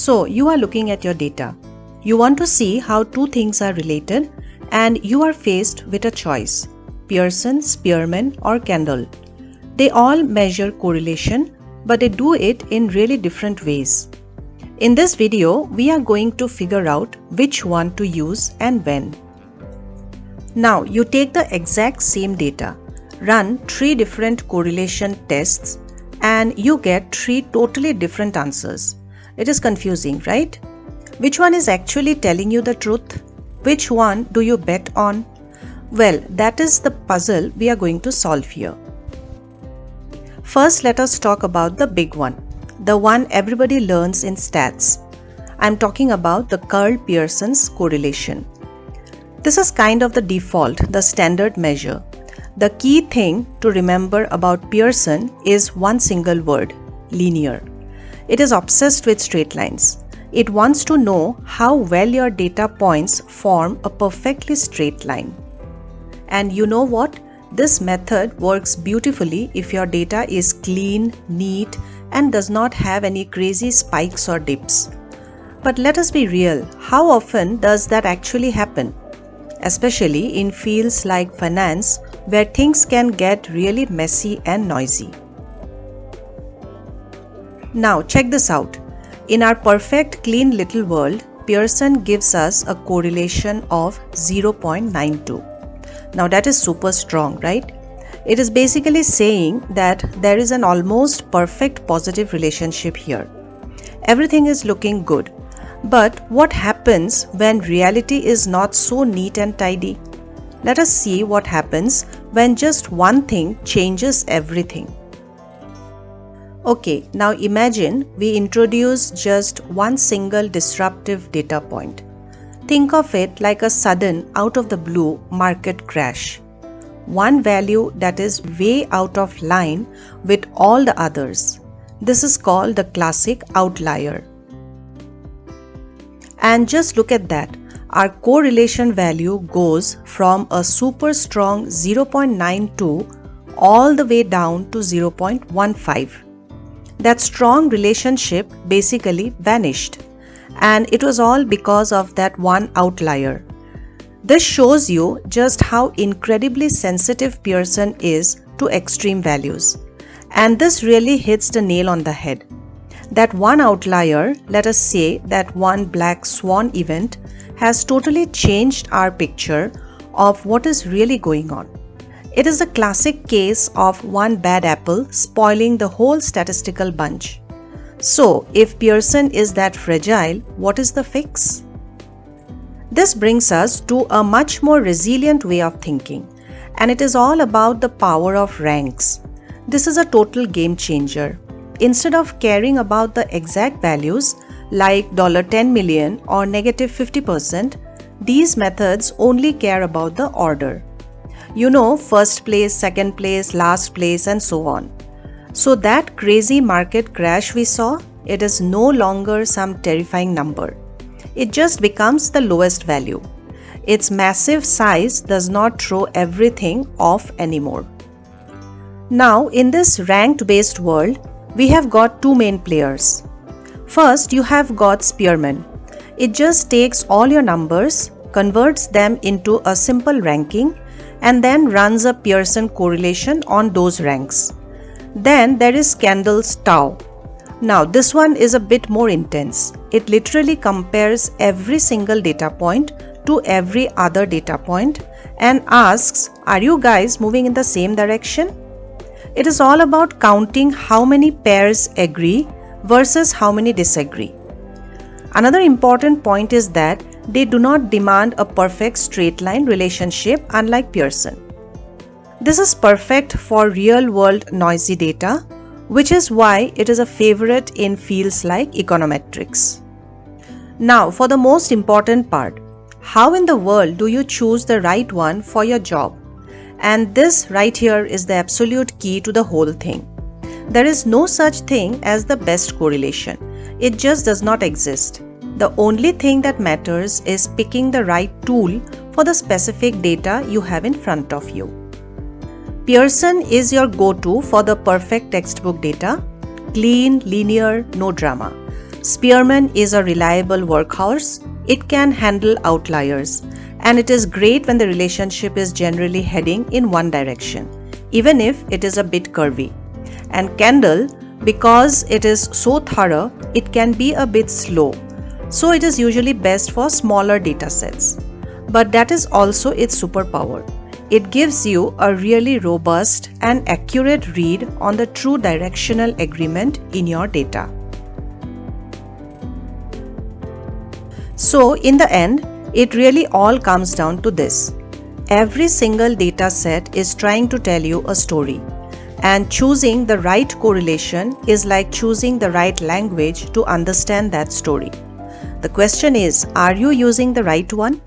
So you are looking at your data. You want to see how two things are related and you are faced with a choice: Pearson, Spearman or Kendall. They all measure correlation, but they do it in really different ways. In this video, we are going to figure out which one to use and when. Now you take the exact same data, run 3 different correlation tests, and you get 3 totally different answers. It is confusing, right? Which one is actually telling you the truth? Which one do you bet on? Well, that is the puzzle we are going to solve here. First, let us talk about the big one, the one everybody learns in stats. I'm talking about the Karl Pearson's correlation. This is kind of the default, the standard measure. The key thing to remember about Pearson is one single word: linear. It is obsessed with straight lines. It wants to know how well your data points form a perfectly straight line. And you know what? This method works beautifully if your data is clean, neat, and does not have any crazy spikes or dips. But let us be real, how often does that actually happen? Especially in fields like finance, where things can get really messy and noisy. Now check this out. In our perfect clean little world, Pearson gives us a correlation of 0.92. Now that is super strong, right? It is basically saying that there is an almost perfect positive relationship here. Everything is looking good. But what happens when reality is not so neat and tidy? Let us see what happens when just one thing changes everything. Okay, now imagine we introduce just one single disruptive data point. Think of it like a sudden, out of the blue market crash. One value that is way out of line with all the others. This is called the classic outlier. And just look at that. Our correlation value goes from a super strong 0.92 all the way down to 0.15. That strong relationship basically vanished. And it was all because of that one outlier. This shows you just how incredibly sensitive Pearson is to extreme values. And this really hits the nail on the head. That one outlier, let us say that one black swan event, has totally changed our picture of what is really going on. It is a classic case of one bad apple spoiling the whole statistical bunch. So, if Pearson is that fragile, what is the fix? This brings us to a much more resilient way of thinking, and it is all about the power of ranks. This is a total game changer. Instead of caring about the exact values like $10 million or -50%, these methods only care about the order. You know, first place, second place, last place, and so on. So that crazy market crash we saw, it is no longer some terrifying number. It just becomes the lowest value. Its massive size does not throw everything off anymore. Now, in this ranked-based world, we have got 2 main players. First, you have got Spearman. It just takes all your numbers, converts them into a simple ranking, and then runs a Pearson correlation on those ranks. Then there is Kendall Tau. Now this one is a bit more intense. It literally compares every single data point to every other data point and asks, are you guys moving in the same direction? It is all about counting how many pairs agree versus how many disagree. Another important point is that they do not demand a perfect straight line relationship unlike Pearson. This is perfect for real-world noisy data, which is why it is a favorite in fields like econometrics. Now, for the most important part, how in the world do you choose the right one for your job? And this right here is the absolute key to the whole thing. There is no such thing as the best correlation. It just does not exist. The only thing that matters is picking the right tool for the specific data you have in front of you. Pearson is your go-to for the perfect textbook data. Clean, linear, no drama. Spearman is a reliable workhorse. It can handle outliers, and it is great when the relationship is generally heading in one direction, even if it is a bit curvy. And Kendall, because it is so thorough, it can be a bit slow, so it is usually best for smaller datasets. But that is also its superpower. It gives you a really robust and accurate read on the true directional agreement in your data. So in the end, it really all comes down to this. Every single data set is trying to tell you a story, and choosing the right correlation is like choosing the right language to understand that story. The question is, are you using the right one?